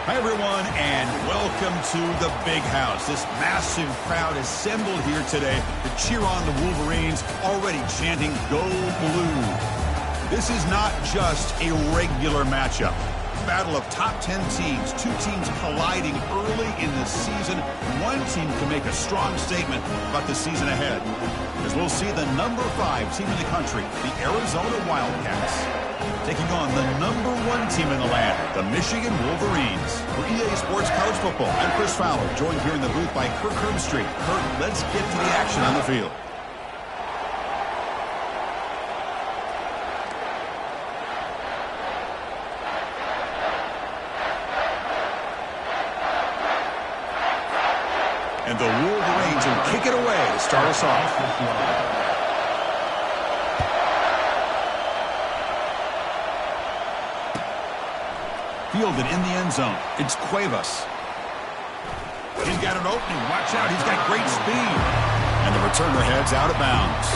Hi, everyone, and welcome to the Big House. This massive crowd assembled here today to cheer on the Wolverines, already chanting, "Go Blue." This is not just a regular matchup. Battle of top 10 teams, two teams colliding early in the season. One team can make a strong statement about the season ahead, as we'll see the number 5 team in the country, the Arizona Wildcats, taking on the number 1 team in the land, the Michigan Wolverines. For EA Sports College Football, I'm Chris Fowler, joined here in the booth by Kirk Herbstreit. Kirk, let's get to the action on the field. And the Wolverines will kick it away to start us off. Fielded in the end zone. It's Cuevas. He's got an opening. Watch out. He's got great speed. And the returner heads out of bounds.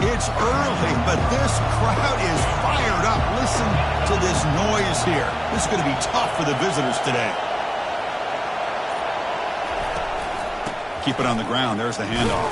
It's early, but this crowd is fired up. Listen to this noise here. This is going to be tough for the visitors today. Keep it on the ground. There's the handoff.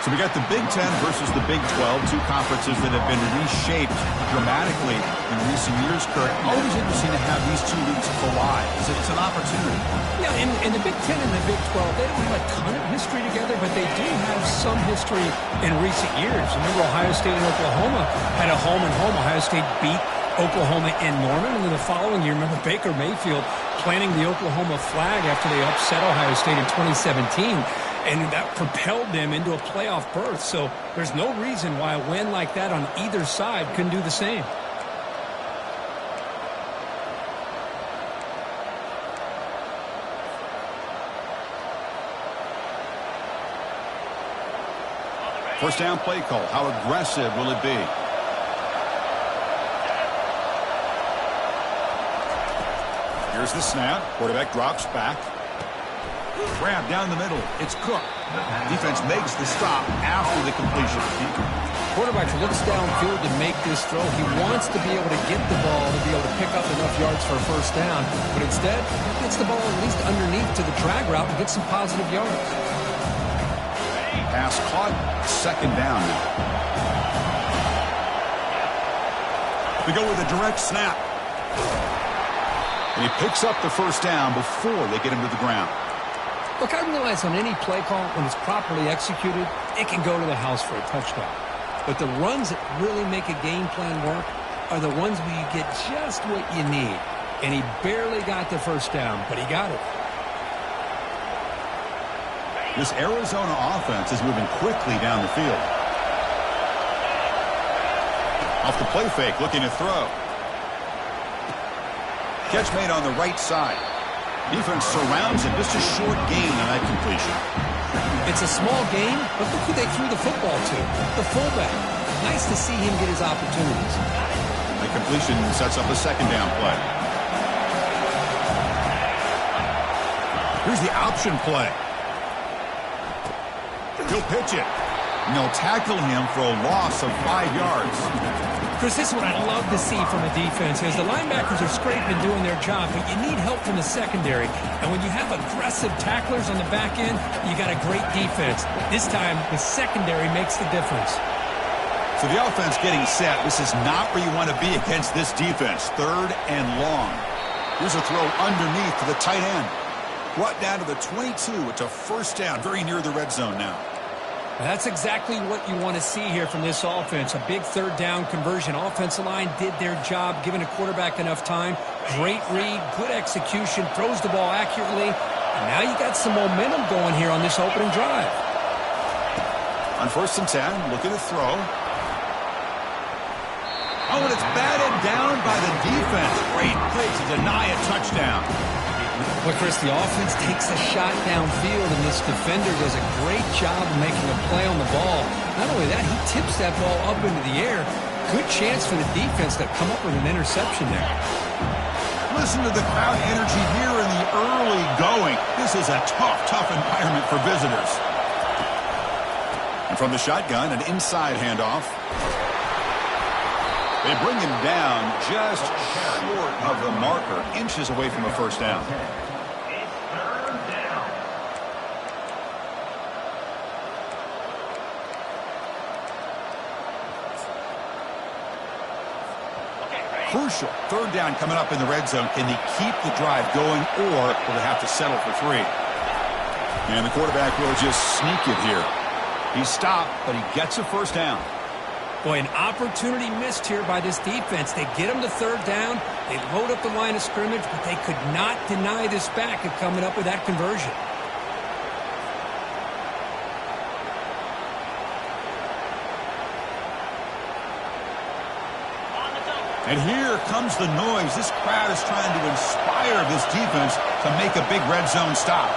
So we got the Big 10 versus the Big 12, two conferences that have been reshaped dramatically in recent years, Kurt. Always interesting to have these two leagues collide. It's an opportunity. Yeah, and the Big 10 and the Big 12, they don't have a ton of history together, but they do have some history in recent years. Remember, Ohio State and Oklahoma had a home-and-home. Ohio State beat Oklahoma in Norman, and then the following year, remember Baker Mayfield planting the Oklahoma flag after they upset Ohio State in 2017, and that propelled them into a playoff berth. So there's no reason why a win like that on either side couldn't do the same. First down play call. How aggressive will it be? Here's the snap. Quarterback drops back. Grab down the middle. It's Cook. Defense makes the stop after the completion. Quarterback looks downfield to make this throw. He wants to be able to get the ball to be able to pick up enough yards for a first down, but instead he gets the ball at least underneath to the drag route and gets some positive yards. Pass caught. Second down now. We go with a direct snap. And he picks up the first down before they get him to the ground. Look, I realize on any play call, when it's properly executed, it can go to the house for a touchdown. But the runs that really make a game plan work are the ones where you get just what you need. And he barely got the first down, but he got it. This Arizona offense is moving quickly down the field. Off the play fake, looking to throw. Catch made on the right side. Defense surrounds him. Just a short gain on that completion. It's a small gain, but look who they threw the football to. The fullback. Nice to see him get his opportunities. The completion sets up a second down play. Here's the option play. He'll pitch it. And they'll tackle him for a loss of 5 yards. Chris, this is what I'd love to see from a defense, is the linebackers are scraping doing their job, but you need help from the secondary. And when you have aggressive tacklers on the back end, you got a great defense. This time, the secondary makes the difference. So the offense getting set. This is not where you want to be against this defense. Third and long. Here's a throw underneath to the tight end. Brought down to the 22. It's a first down, very near the red zone now. That's exactly what you want to see here from this offense. A big third down conversion. Offensive line did their job, giving a quarterback enough time. Great read, good execution, throws the ball accurately. And now you got some momentum going here on this opening drive. On first and 10, looking to throw. Oh, and it's batted down by the defense. Great play to deny a touchdown. Well, Chris, the offense takes a shot downfield, and this defender does a great job of making a play on the ball. Not only that, he tips that ball up into the air. Good chance for the defense to come up with an interception there. Listen to the crowd energy here in the early going. This is a tough environment for visitors. And from the shotgun, an inside handoff. They bring him down just short of the marker, inches away from a first down. Crucial. Third down coming up in the red zone. Can they keep the drive going, or will they have to settle for 3? And the quarterback will just sneak it here. He stopped, but he gets a first down. Boy, an opportunity missed here by this defense. They get him to third down. They load up the line of scrimmage, but they could not deny this back of coming up with that conversion. And here comes the noise. This crowd is trying to inspire this defense to make a big red zone stop.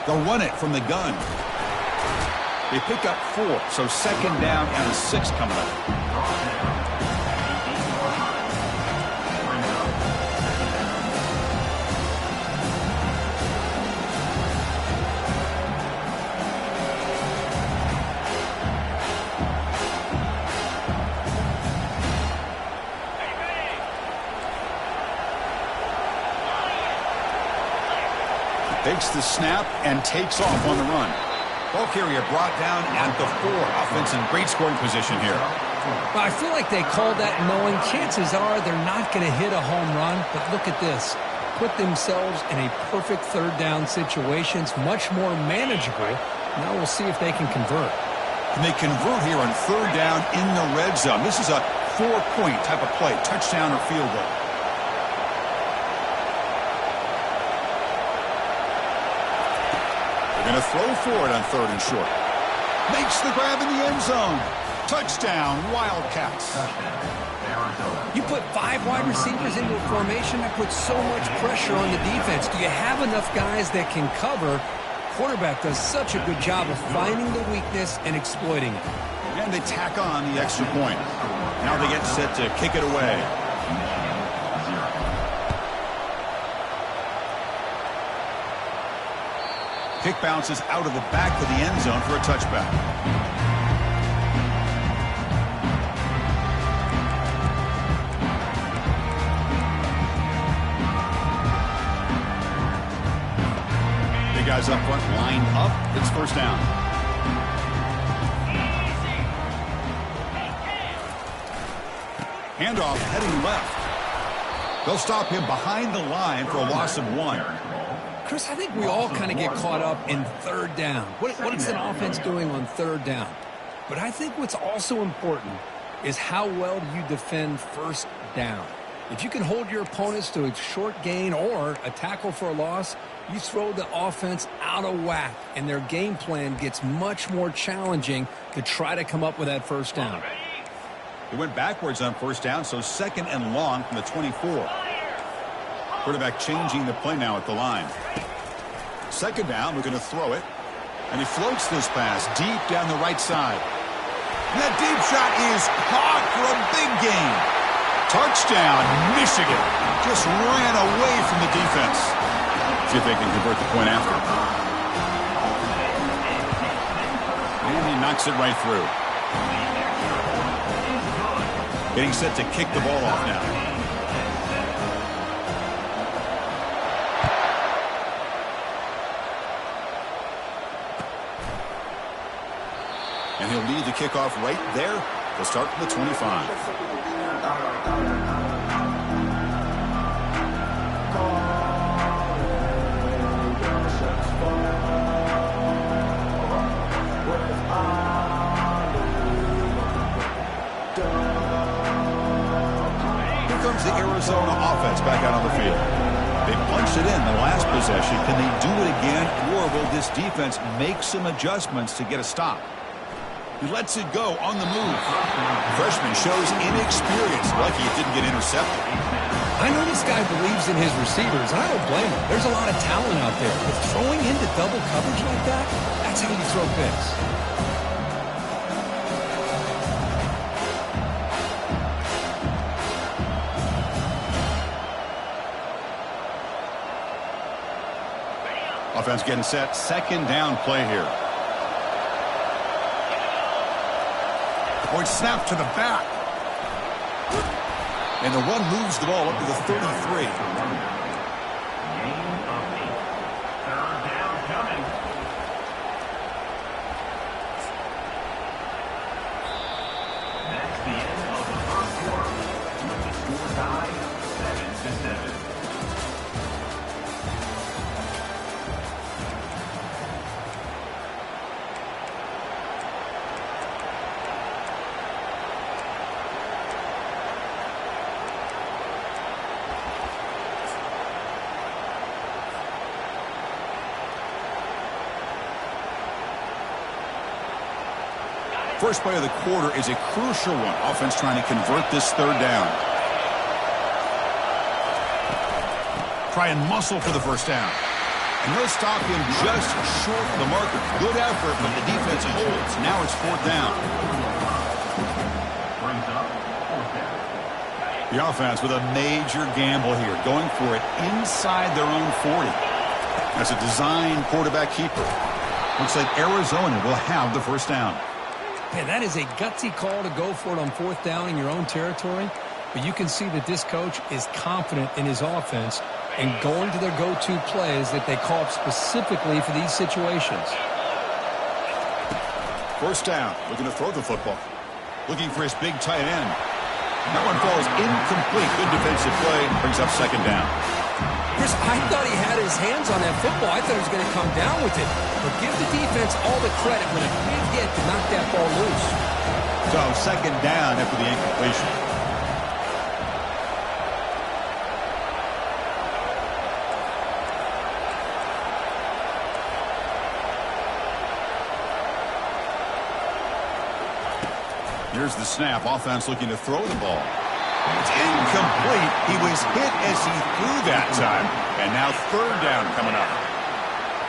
They'll run it from the gun. They pick up 4, so second down and a 6 coming up. Takes the snap and takes off on the run. Ball carrier brought down at the 4. Offense in great scoring position here. Well, I feel like they called that knowing chances are they're not going to hit a home run. But look at this. Put themselves in a perfect third down situation. It's much more manageable. Now we'll see if they can convert. And they convert here on third down in the red zone. This is a 4-point type of play. Touchdown or field goal. Going to throw for it on third and short. Makes the grab in the end zone. Touchdown, Wildcats. You put 5 wide receivers into a formation, that puts so much pressure on the defense. Do you have enough guys that can cover? Quarterback does such a good job of finding the weakness and exploiting it. And they tack on the extra point. Now they get set to kick it away. Kick bounces out of the back of the end zone for a touchback. Big guys up front, lined up. It's first down. Handoff heading left. They'll stop him behind the line for a loss of 1. Chris, I think we all kind of get caught up in third down. What is an offense doing on third down? But I think what's also important is how well do you defend first down. If you can hold your opponents to a short gain or a tackle for a loss, you throw the offense out of whack, and their game plan gets much more challenging to try to come up with that first down. They went backwards on first down, so second and long from the 24. Quarterback changing the play now at the line. Second down, we're going to throw it. And he floats this pass deep down the right side. And that deep shot is caught for a big gain. Touchdown, Michigan. Just ran away from the defense. See if they can convert the point after. And he knocks it right through. Getting set to kick the ball off now. And he'll lead the kickoff right there. They'll start from the 25. Here comes the Arizona offense back out on the field. They punched it in the last possession. Can they do it again, or will this defense make some adjustments to get a stop? He lets it go on the move. Freshman shows inexperience. Lucky it didn't get intercepted. I know this guy believes in his receivers. I don't blame him. There's a lot of talent out there. But throwing into double coverage like that, that's how you throw picks. Offense getting set. Second down play here. Point snap to the back. And the run moves the ball up to the 33. First play of the quarter is a crucial one. Offense trying to convert this third down. Try and muscle for the first down. And they'll stop him just short of the marker. Good effort, but the defense holds. Now it's fourth down. The offense with a major gamble here, going for it inside their own 40. As a design quarterback keeper. Looks like Arizona will have the first down. Yeah, that is a gutsy call to go for it on fourth down in your own territory. But you can see that this coach is confident in his offense and going to their go-to plays that they call up specifically for these situations. First down, looking to throw the football. Looking for his big tight end. That one falls incomplete. Good defensive play. Brings up second down. Chris, I thought he had his hands on that football. I thought he was going to come down with it. But give the defense all the credit when a big hit to knock that ball loose. So second down after the incompletion. Here's the snap. Offense looking to throw the ball. It's incomplete. He was hit as he threw that time. And now third down coming up.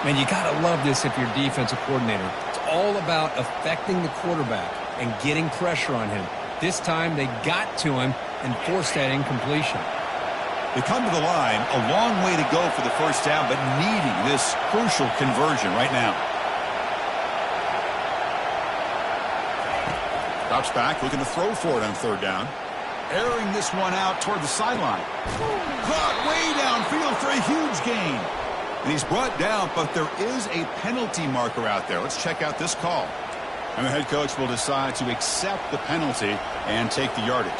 Man, you got to love this if you're a defensive coordinator. It's all about affecting the quarterback and getting pressure on him. This time they got to him and forced that incompletion. They come to the line, a long way to go for the first down, but needing this crucial conversion right now. Drops back, looking to throw for it on third down. Airing this one out toward the sideline. Caught way downfield for a huge gain. And he's brought down, but there is a penalty marker out there. Let's check out this call. And the head coach will decide to accept the penalty and take the yardage.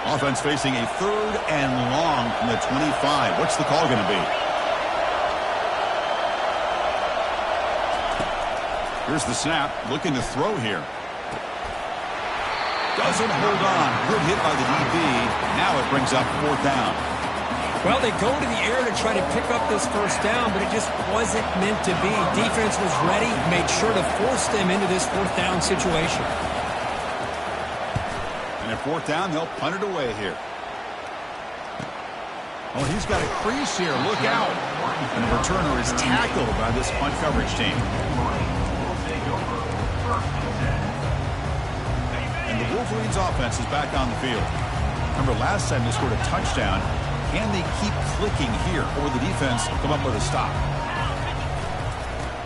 Offense facing a third and long from the 25. What's the call going to be? Here's the snap, looking to throw here. Doesn't hold on. Good hit by the DB. Now it brings up fourth down. Well, they go to the air to try to pick up this first down, but it just wasn't meant to be. Defense was ready, made sure to force them into this fourth down situation. And at fourth down, they'll punt it away here. Oh, he's got a crease here. Look out. And the returner is tackled by this punt coverage team. And the Wolverines offense is back on the field. Remember, last time they scored a touchdown. Can they keep clicking here, or will the defense come up with a stop?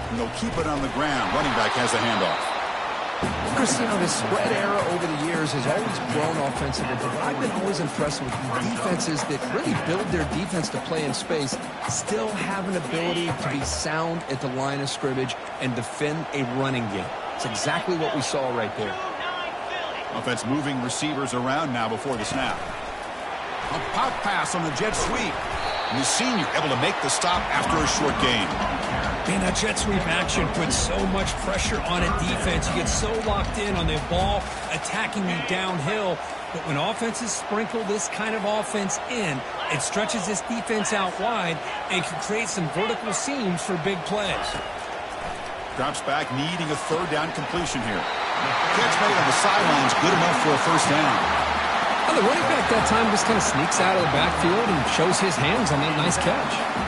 And they'll keep it on the ground. Running back has the handoff. Chris, you know, this spread era over the years has always grown offensively, but I've been always impressed with defenses that really build their defense to play in space, still have an ability to be sound at the line of scrimmage and defend a running game. It's exactly what we saw right there. Offense moving receivers around now before the snap. A pop pass on the jet sweep. And the senior able to make the stop after a short gain. Man, that jet sweep action puts so much pressure on a defense. You get so locked in on the ball attacking you downhill. But when offenses sprinkle this kind of offense in, it stretches this defense out wide and can create some vertical seams for big plays. Drops back, needing a third down completion here. Catch made on the sidelines, good enough for a first down. Well, the running back that time just kind of sneaks out of the backfield and shows his hands on that nice catch.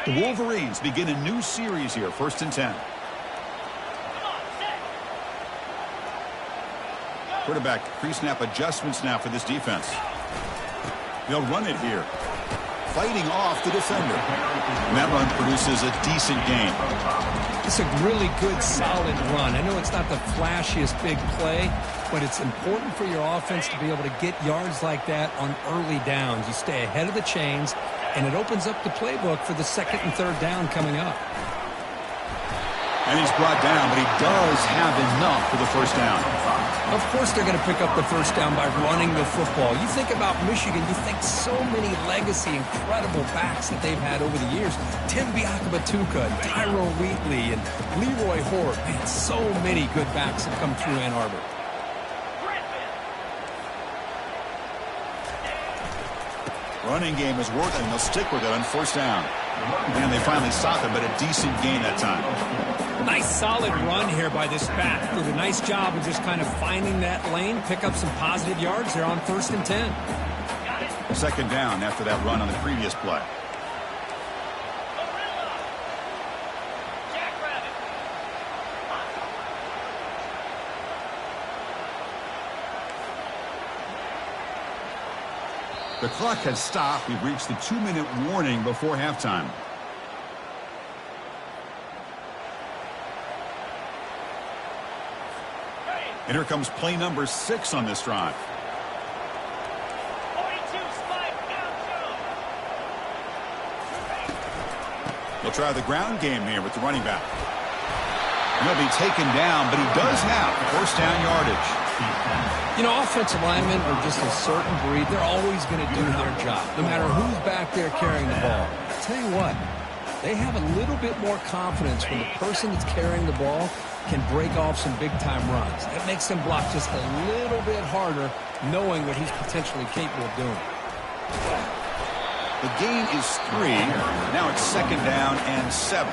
The Wolverines begin a new series here, 1st and 10. Quarterback pre-snap adjustments now for this defense. They'll run it here. Fighting off the defender. And that run produces a decent gain. It's a really good, solid run. I know it's not the flashiest big play, but it's important for your offense to be able to get yards like that on early downs. You stay ahead of the chains, and it opens up the playbook for the 2nd and 3rd down coming up. And he's brought down, but he does have enough for the 1st down. Of course they're going to pick up the 1st down by running the football. You think about Michigan, you think so many legacy, incredible backs that they've had over the years. Tim Biakabatuka, Tyrone Wheatley, and Leroy Hort. Man, so many good backs have come through Ann Arbor. Running game is working. They'll stick with it on 1st down. And they finally stop it, but a decent gain that time. Nice solid run here by this back. Did a nice job of just kind of finding that lane, pick up some positive yards there on 1st and 10. 2nd down after that run on the previous play. The clock has stopped. We've reached the 2-minute warning before halftime. And here comes play number 6 on this drive. They'll try the ground game here with the running back. And he'll be taken down, but he does have 1st down yardage. You know, offensive linemen are just a certain breed. They're always going to do their job, no matter who's back there carrying the ball. I'll tell you what, they have a little bit more confidence when the person that's carrying the ball can break off some big-time runs. That makes them block just a little bit harder, knowing what he's potentially capable of doing. The gain is 3. Now it's 2nd down and 7.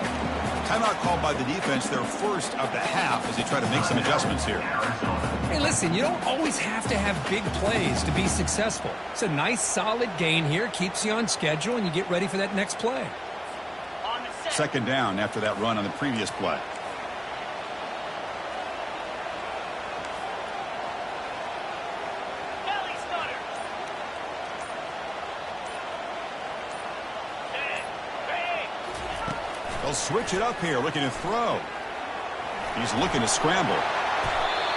Timeout called by the defense, their 1st of the half, as they try to make some adjustments here. Hey, listen, you don't always have to have big plays to be successful. It's a nice, solid gain here. Keeps you on schedule, and you get ready for that next play. 2nd down after that run on the previous play. They'll switch it up here, looking to throw. He's looking to scramble.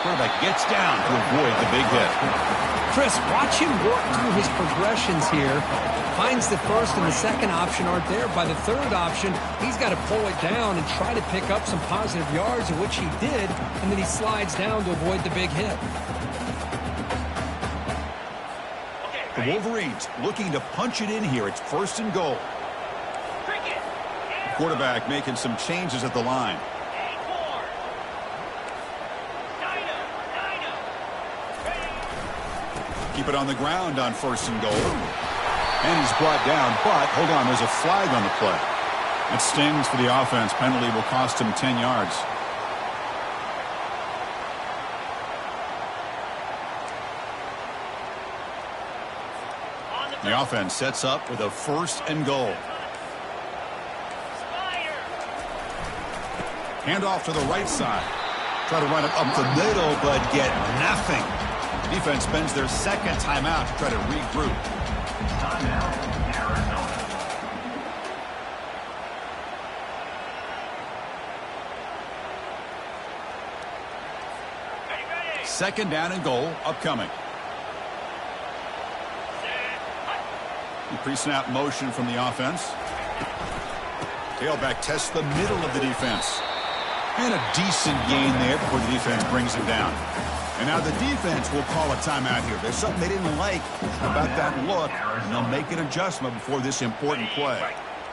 Quarterback gets down to avoid the big hit. Chris, watch him work through his progressions here. Finds the 1st and the 2nd option aren't there. By the 3rd option, he's got to pull it down and try to pick up some positive yards, of which he did, and then he slides down to avoid the big hit. The Wolverines looking to punch it in here. It's 1st and goal. Quarterback making some changes at the line. Keep it on the ground on 1st and goal. And he's brought down, but hold on, there's a flag on the play. It stings for the offense. Penalty will cost him 10 yards. The offense sets up with a 1st and goal. Hand off to the right side. Try to run it up the middle, but get nothing. Defense spends their 2nd timeout to try to regroup. Second down and goal upcoming. Pre-snap motion from the offense. Tailback tests the middle of the defense. And a decent gain there before the defense brings him down. And now the defense will call a timeout here. There's something they didn't like about that look, and they'll make an adjustment before this important play.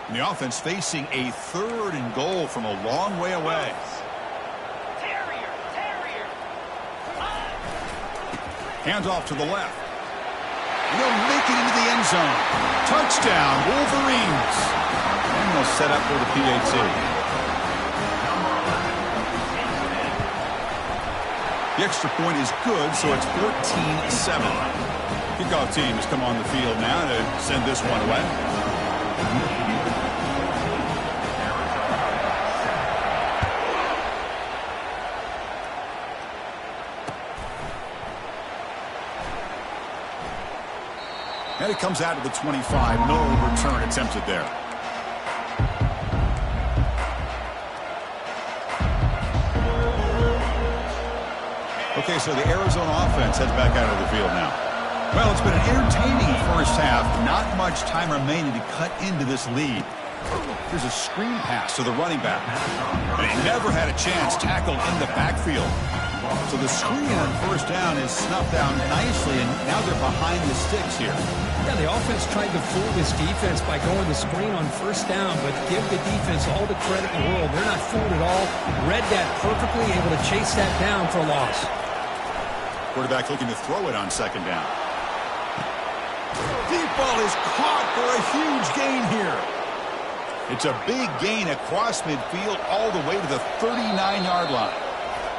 And the offense facing a 3rd and goal from a long way away. Hands off to the left. And they'll make it into the end zone. Touchdown, Wolverines. And they'll set up for the PAT. The extra point is good, so it's 14-7. Kickoff team has come on the field now to send this one away. And it comes out to the 25. No return attempted there. Okay, so the Arizona offense heads back out of the field now. Well, it's been an entertaining first half. Not much time remaining to cut into this lead. Here's a screen pass to the running back. And he never had a chance tackled in the backfield. So the screen on first down is snuffed out nicely, and now they're behind the sticks here. Yeah, the offense tried to fool this defense by going the screen on first down, but give the defense all the credit in the world. They're not fooled at all. Read that perfectly, able to chase that down for a loss. Quarterback looking to throw it on second down. Deep ball is caught for a huge gain here. It's a big gain across midfield all the way to the 39-yard line.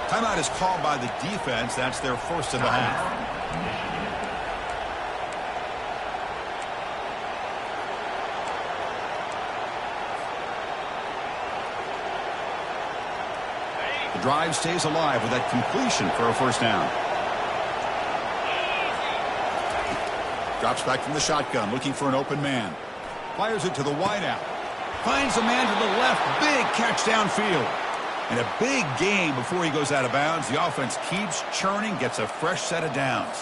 Timeout is called by the defense. That's their first of the half. The drive stays alive with that completion for a first down. Drops back from the shotgun, looking for an open man. Fires it to the wideout. Finds a man to the left. Big catch downfield. And a big gain before he goes out of bounds. The offense keeps churning, gets a fresh set of downs.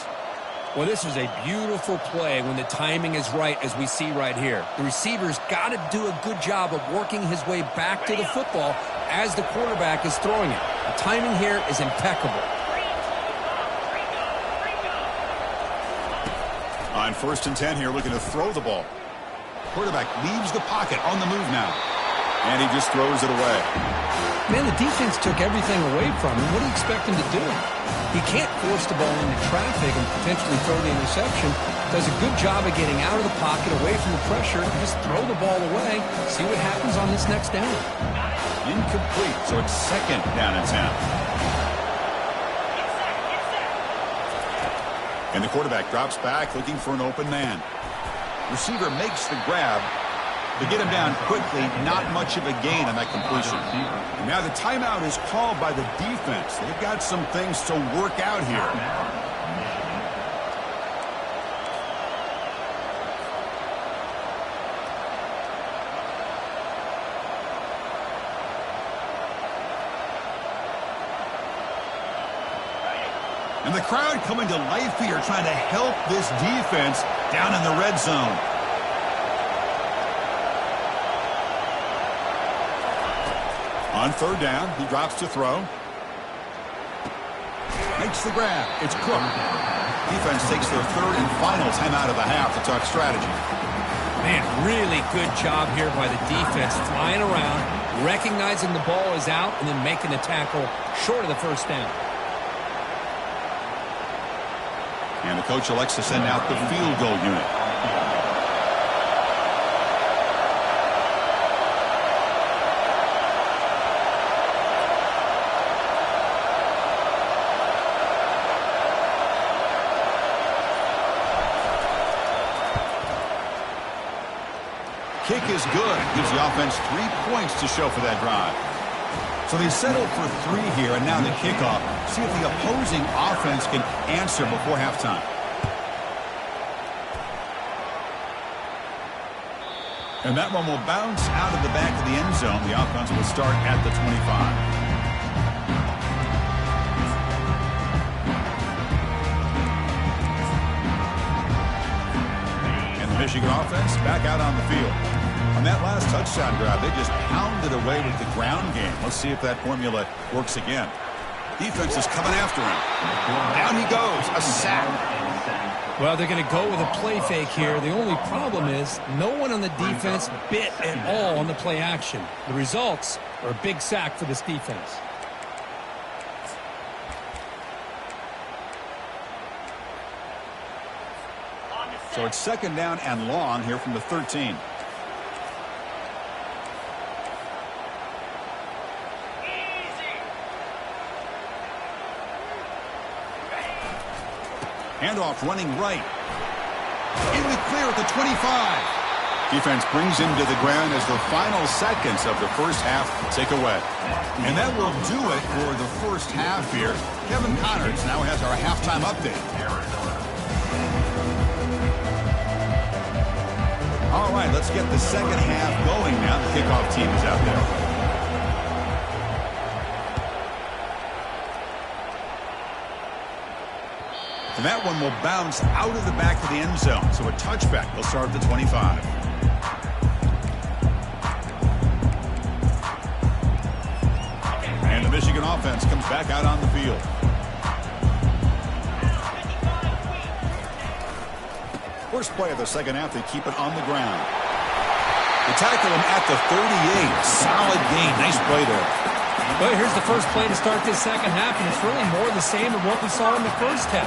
Well, this is a beautiful play when the timing is right, as we see right here. The receiver's got to do a good job of working his way back to the football as the quarterback is throwing it. The timing here is impeccable. On 1st and 10 here, looking to throw the ball. Quarterback leaves the pocket, on the move now. And he just throws it away. Man, the defense took everything away from him. What do you expect him to do? He can't force the ball into traffic and potentially throw the interception. Does a good job of getting out of the pocket, away from the pressure, and just throw the ball away. See what happens on this next down. Incomplete, so it's second down and 10. And the quarterback drops back, looking for an open man. Receiver makes the grab. To get him down quickly, not much of a gain on that completion. And now the timeout is called by the defense. They've got some things to work out here. And the crowd coming to life here, trying to help this defense down in the red zone. On third down, he drops to throw. Makes the grab. It's Cook. Defense takes their third and final timeout of the half to talk strategy. Man, really good job here by the defense, flying around, recognizing the ball is out, and then making the tackle short of the first down. And the coach elects to send out the field goal unit. Kick is good. Gives the offense 3 points to show for that drive. So they settled for 3 here, and now the kickoff. See if the opposing offense can answer before halftime. And that one will bounce out of the back of the end zone. The offense will start at the 25. Michigan offense back out on the field. On that last touchdown drive, they just pounded away with the ground game. Let's see if that formula works again. Defense is coming after him. Down he goes. A sack. Well, they're going to go with a play fake here. The only problem is no one on the defense bit at all on the play action. The results are a big sack for this defense. So it's second down and long here from the 13. Handoff running right. In the clear at the 25. Defense brings him to the ground as the final seconds of the first half tick away. And that will do it for the first half here. Kevin Connors now has our halftime update. let's get the second half going now. The kickoff team is out there. And that one will bounce out of the back of the end zone. So a touchback. They'll start at the 25. And the Michigan offense comes back out on the field. First play of the second half, they keep it on the ground. They tackle him at the 38. Solid gain. Nice play there. Well, here's the first play to start this second half, and it's really more the same of what we saw in the first half.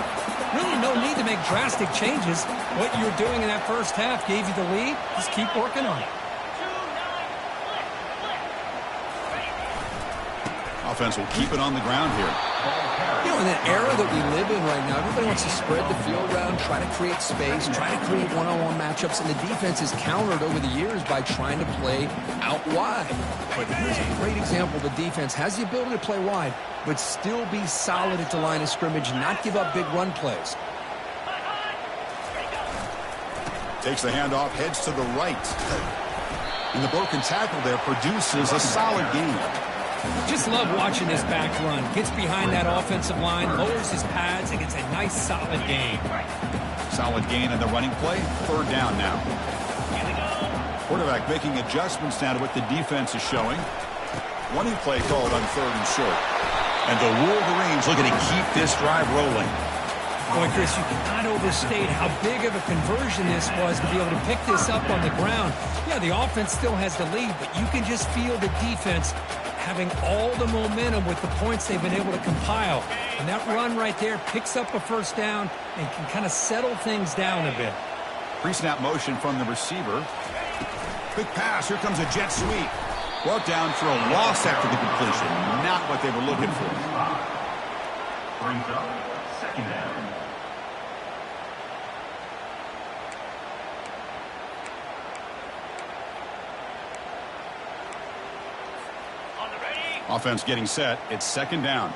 Really no need to make drastic changes. What you were doing in that first half gave you the lead. Just keep working on it. Offense will keep it on the ground here. You know, in that era that we live in right now, everybody wants to spread the field around, try to create space, try to create one-on-one matchups, and the defense is countered over the years by trying to play out wide. But here's a great example. The defense has the ability to play wide, but still be solid at the line of scrimmage, not give up big run plays. Takes the handoff, heads to the right. And the broken tackle there produces a solid gain. Just love watching this back run. Gets behind that offensive line, lowers his pads, and gets a nice solid gain. Solid gain in the running play. Third down now. Quarterback making adjustments now to what the defense is showing. Running play called on third and short. And the Wolverines looking to keep this drive rolling. Boy, Chris, you cannot overstate how big of a conversion this was to be able to pick this up on the ground. Yeah, the offense still has the lead, but you can just feel the defense having all the momentum with the points they've been able to compile. And that run right there picks up a first down and can kind of settle things down a bit. Pre-snap motion from the receiver. Quick pass. Here comes a jet sweep. Brought down for a loss after the completion. Not what they were looking for. Brings up second down. Offense getting set. It's second down.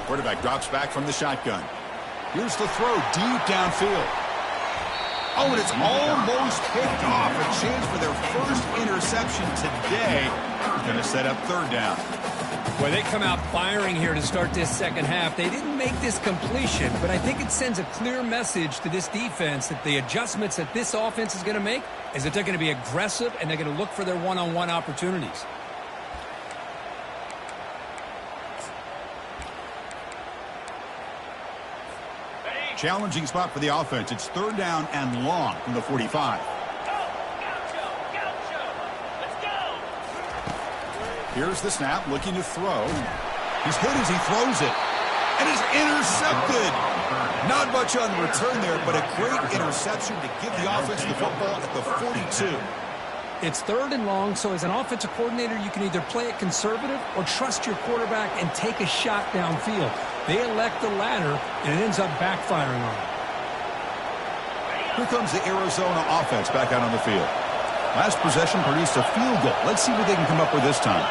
Quarterback drops back from the shotgun. Here's the throw deep downfield. Oh, and it's almost picked off. A chance for their first interception today. Going to set up third down. Well, they come out firing here to start this second half. They didn't make this completion, but I think it sends a clear message to this defense that the adjustments that this offense is going to make is that they're going to be aggressive and they're going to look for their one-on-one opportunities. Challenging spot for the offense. It's third down and long from the 45. Here's the snap, looking to throw. He's hit as he throws it. And is intercepted. Not much on the return there, but a great interception to give the offense the football at the 42. It's third and long, so as an offensive coordinator, you can either play it conservative or trust your quarterback and take a shot downfield. They elect the latter, and it ends up backfiring on them. Here comes the Arizona offense back out on the field. Last possession produced a field goal. Let's see what they can come up with this time.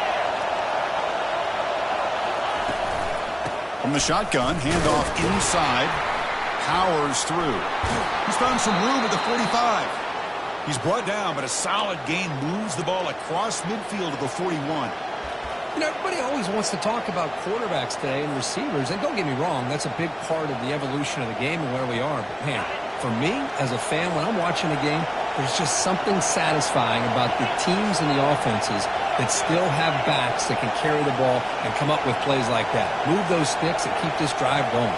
From the shotgun, handoff inside. Powers through. He's found some room at the 45. He's brought down, but a solid gain moves the ball across midfield to the 41. You know, everybody always wants to talk about quarterbacks today and receivers, and don't get me wrong, that's a big part of the evolution of the game and where we are. But, man, for me, as a fan, when I'm watching a game, there's just something satisfying about the teams and the offenses that still have backs that can carry the ball and come up with plays like that. Move those sticks and keep this drive going.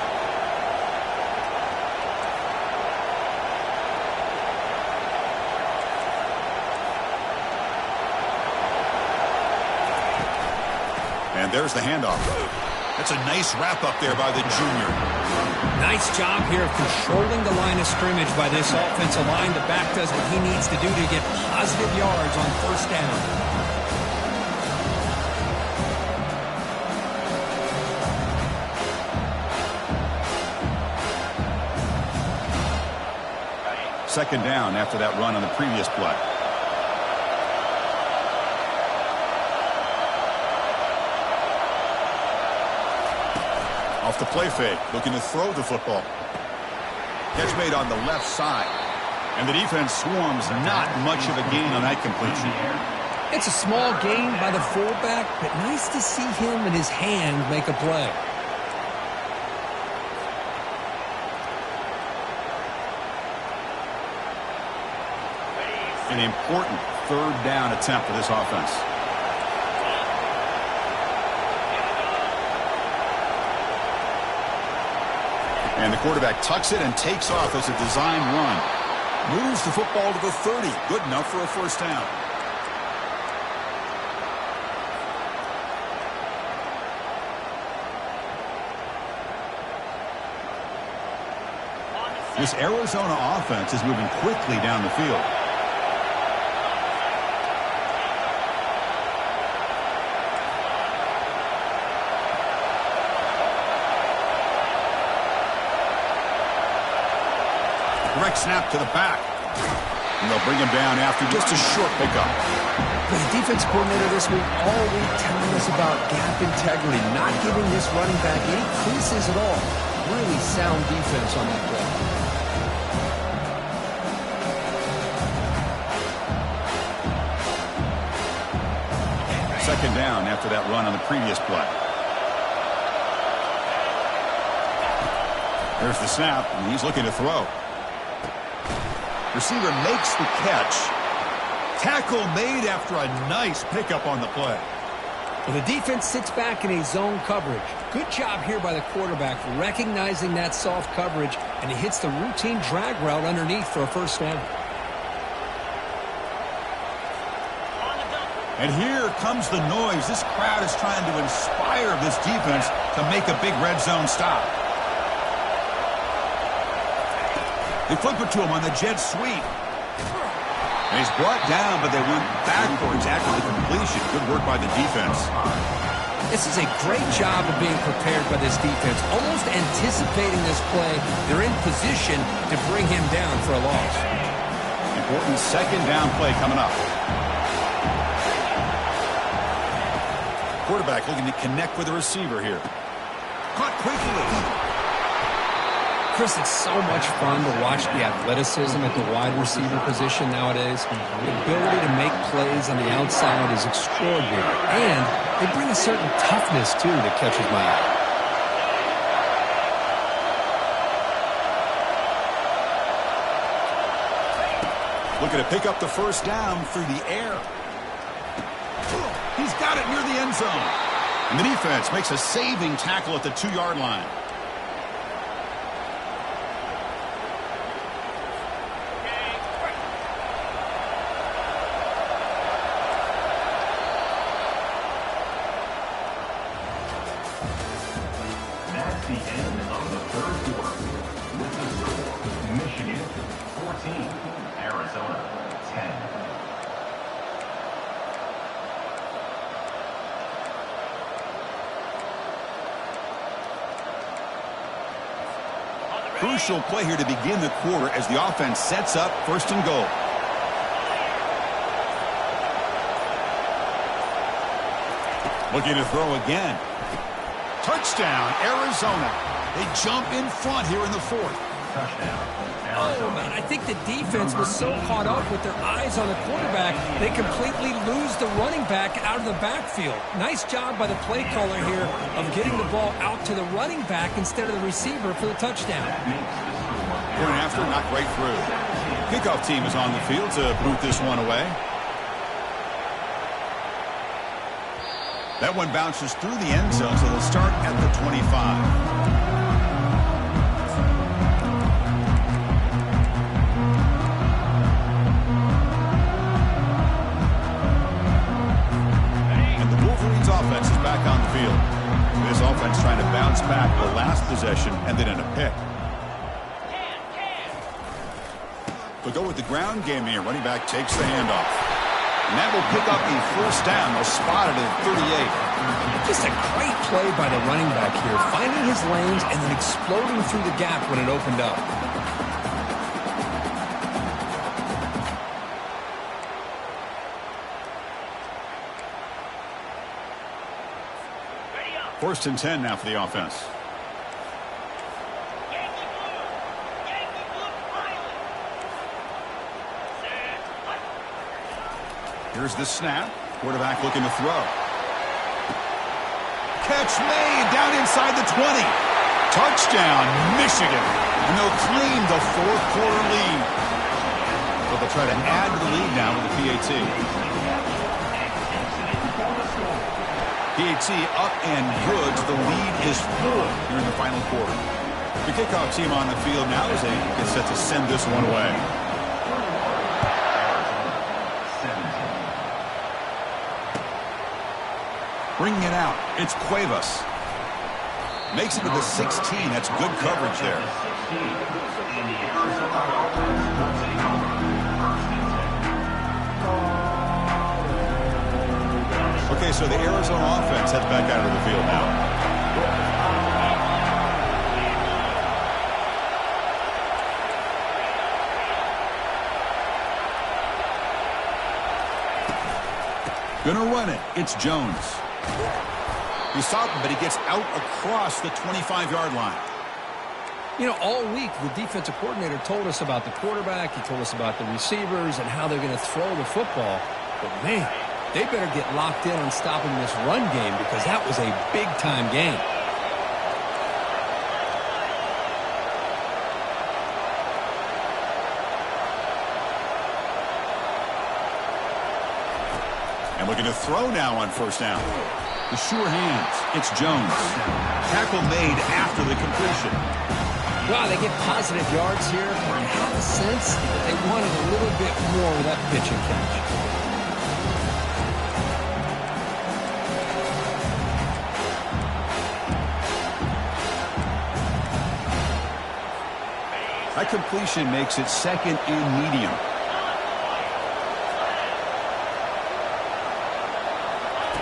And there's the handoff. That's a nice wrap up there by the junior. Nice job here of controlling the line of scrimmage by this offensive line. The back does what he needs to do to get positive yards on first down. Second down after that run on the previous play. Off the play fake, looking to throw the football. Catch made on the left side. And the defense swarms, not much of a gain on that completion. It's a small gain by the fullback, but nice to see him and his hand make a play. An important third down attempt for this offense. And the quarterback tucks it and takes off as a design run. Moves the football to the 30. Good enough for a first down. This Arizona offense is moving quickly down the field. Direct snap to the back. And they'll bring him down after just a short pickup. The defense coordinator this week all week telling us about gap integrity, not giving this running back any creases at all. Really sound defense on that play. Second down after that run on the previous play. There's the snap, and he's looking to throw. Receiver makes the catch. Tackle made after a nice pickup on the play. Well, the defense sits back in a zone coverage. Good job here by the quarterback recognizing that soft coverage, and he hits the routine drag route underneath for a first down. And here comes the noise. This crowd is trying to inspire this defense to make a big red zone stop. They flip it to him on the jet sweep. And he's brought down, but they went backwards after the completion. Good work by the defense. This is a great job of being prepared by this defense, almost anticipating this play. They're in position to bring him down for a loss. Important second down play coming up. Quarterback looking to connect with the receiver here. Caught quickly. Chris, it's so much fun to watch the athleticism at the wide receiver position nowadays. The ability to make plays on the outside is extraordinary. And they bring a certain toughness, too, that catches my eye. Looking to pick up the first down through the air. He's got it near the end zone. And the defense makes a saving tackle at the 2-yard line. That's the end of the third quarter. With the score, Michigan 14, Arizona 10. Crucial play here to begin the quarter as the offense sets up first and goal. Looking to throw again. Touchdown, Arizona. They jump in front here in the fourth. Touchdown, Oh, Arizona. man, I think the defense was so caught up with their eyes on the quarterback, they completely lose the running back out of the backfield. Nice job by the play caller here of getting the ball out to the running back instead of the receiver for the touchdown. Going after, not right through. Kickoff team is on the field to boot this one away. That one bounces through the end zone, so they'll start at the 25. Offense is back on the field. This offense trying to bounce back the last possession and then in a pick. They'll go with the ground game here. Running back takes the handoff. And that will pick up the first down. They'll spot it at 38. Just a great play by the running back here, finding his lanes and then exploding through the gap when it opened up. First and 10 now for the offense. Here's the snap. Quarterback looking to throw. Catch made down inside the 20. Touchdown, Michigan. And they'll claim the fourth quarter lead. But they'll try to add to the lead now with the PAT. PAT up and good. The lead is 4 here in the final quarter. The kickoff team on the field now as they get set to send this one away. Bringing it out, it's Cuevas. Makes it to the 16. That's good coverage there. Okay, so the Arizona offense heads back out of the field now. Gonna run it. It's Jones. He stopped him, but he gets out across the 25-yard line. You know, all week the defensive coordinator told us about the quarterback. He told us about the receivers and how they're going to throw the football. But, man, they better get locked in on stopping this run game because that was a big-time game. And looking to throw now on first down. The sure hands. It's Jones. Tackle made after the completion. Wow, they get positive yards here, but I have a sense that they wanted a little bit more with that pitch and catch. That completion makes it second and medium.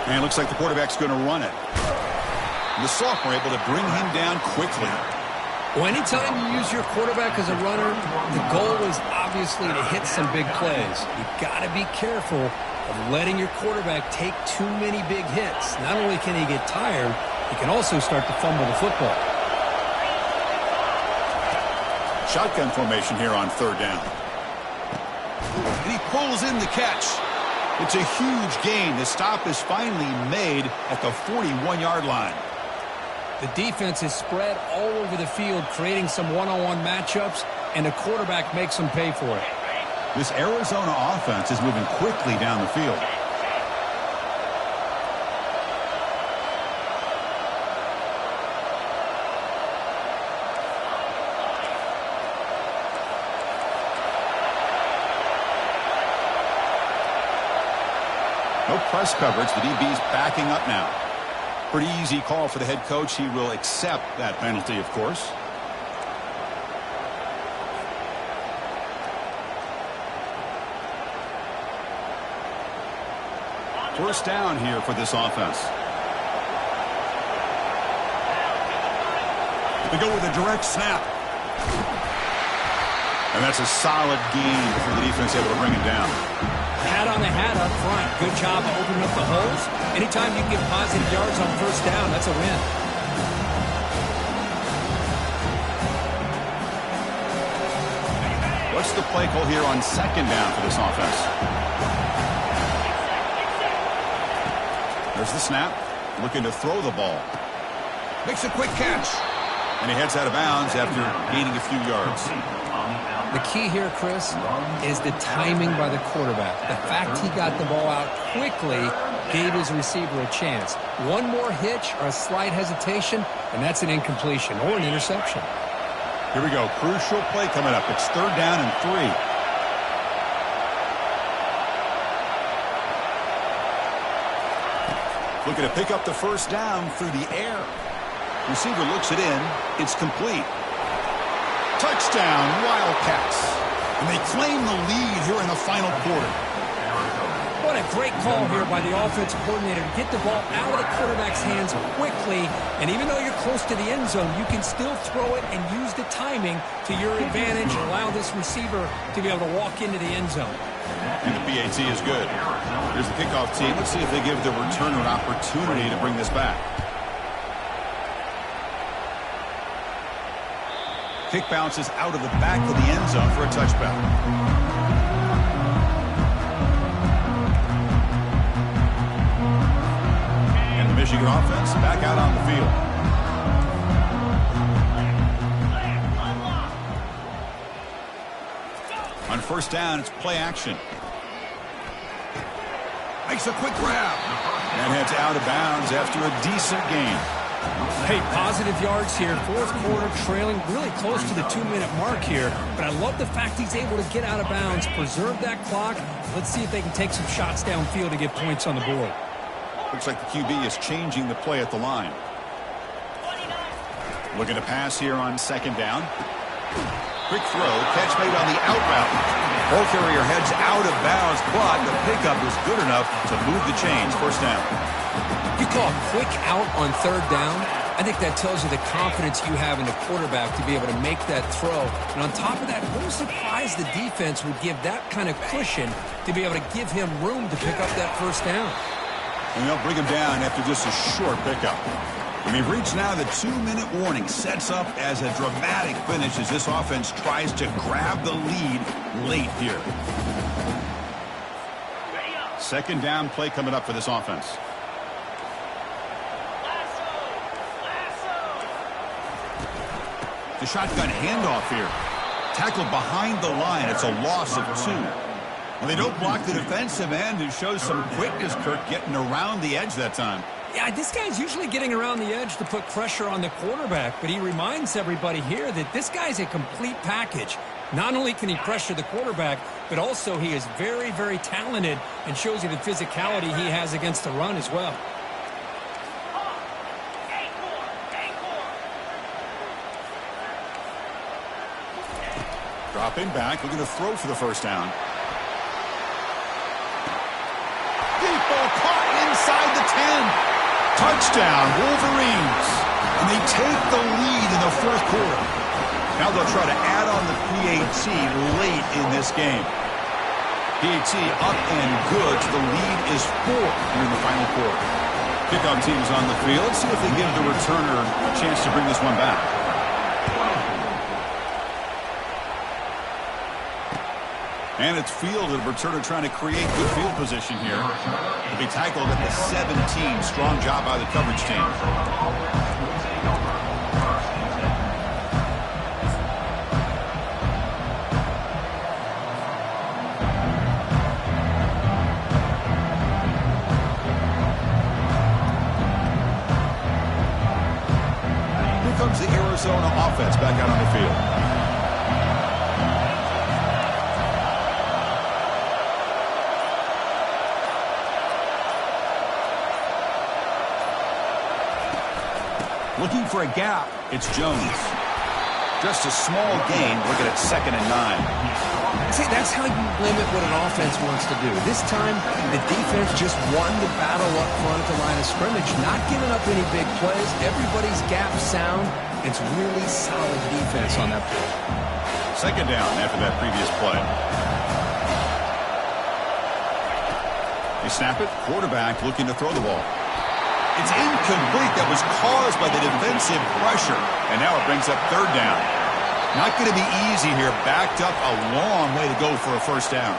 And it looks like the quarterback's going to run it. And the sophomore able to bring him down quickly. Well, anytime you use your quarterback as a runner, the goal is obviously to hit some big plays. You've got to be careful of letting your quarterback take too many big hits. Not only can he get tired, he can also start to fumble the football. Shotgun formation here on third down. And he pulls in the catch. It's a huge gain. The stop is finally made at the 41-yard line. The defense is spread all over the field, creating some one-on-one matchups, and the quarterback makes them pay for it. This Arizona offense is moving quickly down the field. No press coverage. The DB's backing up now. Pretty easy call for the head coach. He will accept that penalty, of course. First down here for this offense. They go with a direct snap. And that's a solid gain for the defense able to bring him down. Hat on the hat up front. Good job of opening up the holes. Anytime you can get positive yards on first down, that's a win. What's the play call here on second down for this offense? There's the snap. Looking to throw the ball. Makes a quick catch. And he heads out of bounds after gaining a few yards. The key here, Chris, is the timing by the quarterback. The fact he got the ball out quickly gave his receiver a chance. One more hitch or a slight hesitation, and that's an incompletion or an interception. Here we go. Crucial play coming up. It's third down and 3. Looking to pick up the first down through the air. Receiver looks it in. It's complete. Touchdown, Wildcats. And they claim the lead here in the final quarter. What a great call here by the offensive coordinator to get the ball out of the quarterback's hands quickly. And even though you're close to the end zone, you can still throw it and use the timing to your advantage and allow this receiver to be able to walk into the end zone. And the PAT is good. Here's the kickoff team. Let's see if they give the returner an opportunity to bring this back. Kick bounces out of the back of the end zone for a touchback. Michigan offense back out on the field. On first down, it's play action. Makes a quick grab. And heads out of bounds after a decent gain. Hey, positive yards here. Fourth quarter trailing really close to the 2-minute mark here. But I love the fact he's able to get out of bounds, preserve that clock. Let's see if they can take some shots downfield to get points on the board. Looks like the QB is changing the play at the line. Looking to pass here on second down. Quick throw, catch made on the out route. Ball carrier heads out of bounds, but the pickup was good enough to move the chains. First down. You call a quick out on third down, I think that tells you the confidence you have in the quarterback to be able to make that throw. And on top of that, what a surprise the defense would give that kind of cushion to be able to give him room to pick up that first down. And they'll bring him down after just a short pickup. We've reached now the 2-minute warning. Sets up as a dramatic finish as this offense tries to grab the lead late here. Second down play coming up for this offense. The shotgun handoff here. Tackled behind the line. It's a loss of 2. Well, they don't block the defensive end, who shows some quickness, Kirk, getting around the edge that time. Yeah, this guy's usually getting around the edge to put pressure on the quarterback, but he reminds everybody here that this guy's a complete package. Not only can he pressure the quarterback, but also he is very, very talented and shows you the physicality he has against the run as well. Dropping back, looking to throw for the first down. Deep ball caught inside the 10. Touchdown, Wolverines. And they take the lead in the fourth quarter. Now they'll try to add on the PAT late in this game. PAT up and good, so the lead is 4 here in the final quarter. Kickoff team is on the field. Let's see if they give the returner a chance to bring this one back. And it's fielded. Returner trying to create good field position here. He'll be tackled at the 17. Strong job by the coverage team. Here comes the Arizona offense back out on the field. Looking for a gap, it's Jones. Just a small gain, looking at 2nd and 9. See, that's how you limit what an offense wants to do. This time, the defense just won the battle up front at the line of scrimmage, not giving up any big plays. Everybody's gap sound. It's really solid defense on that play. Second down after that previous play. They snap it. Quarterback looking to throw the ball. It's incomplete. That was caused by the defensive pressure. And now it brings up third down. Not going to be easy here. Backed up a long way to go for a first down.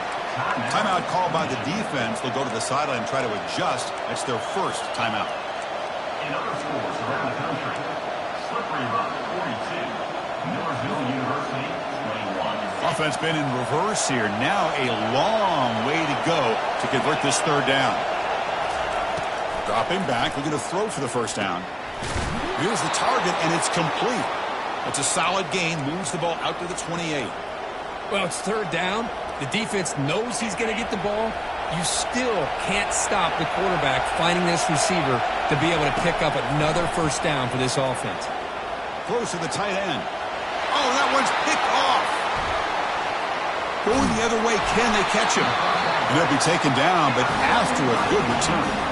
Timeout called by the defense. They'll go to the sideline and try to adjust. That's their first timeout. In other schools around the country, Slippery Rock 42, Millersville University 21. Offense been in reverse here. Now a long way to go to convert this third down. Dropping back, looking to throw for the first down. Here's the target, and it's complete. It's a solid gain, moves the ball out to the 28. Well, it's third down. The defense knows he's going to get the ball. You still can't stop the quarterback finding this receiver to be able to pick up another first down for this offense. Close to the tight end. Oh, that one's picked off. Going the other way, can they catch him? And he'll be taken down, but after a good return.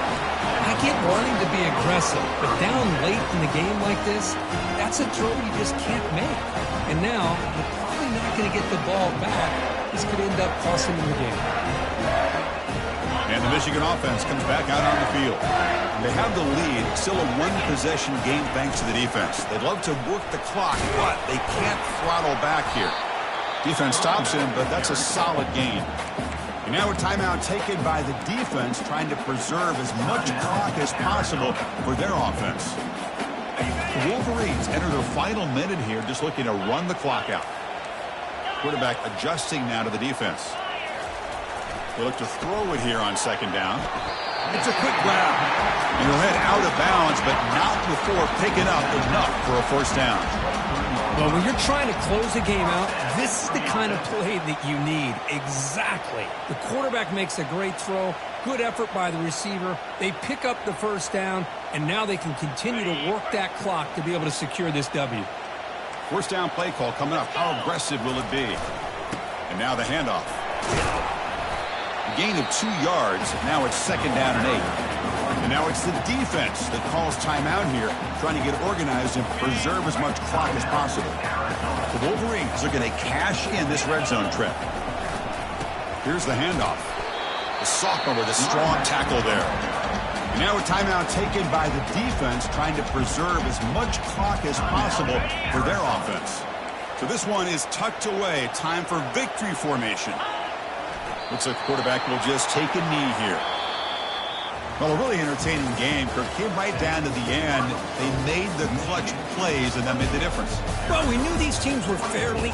I get wanting to be aggressive, but down late in the game like this, that's a throw you just can't make. And now, you're probably not going to get the ball back. This could end up costing them the game. And the Michigan offense comes back out on the field. They have the lead, still a one-possession game thanks to the defense. They'd love to work the clock, but they can't throttle back here. Defense stops him, but that's a solid gain. And now a timeout taken by the defense, trying to preserve as much clock as possible for their offense. The Wolverines enter their final minute here, just looking to run the clock out. Quarterback adjusting now to the defense. They look to throw it here on second down. It's a quick grab. And he'll head out of bounds, but not before picking up enough for a first down. Well, when you're trying to close a game out, this is the kind of play that you need. Exactly. The quarterback makes a great throw. Good effort by the receiver. They pick up the first down, and now they can continue to work that clock to be able to secure this W. First down play call coming up. How aggressive will it be? And now the handoff. A gain of 2 yards. Now it's second down and 8. And now it's the defense that calls timeout here, trying to get organized and preserve as much clock as possible. The Wolverines are going to cash in this red zone trip. Here's the handoff. The sophomore with a strong tackle there. And now a timeout taken by the defense, trying to preserve as much clock as possible for their offense. So this one is tucked away. Time for victory formation. Looks like the quarterback will just take a knee here. Well, a really entertaining game. Kirk came right down to the end. They made the clutch plays, and that made the difference. Well, we knew these teams were fairly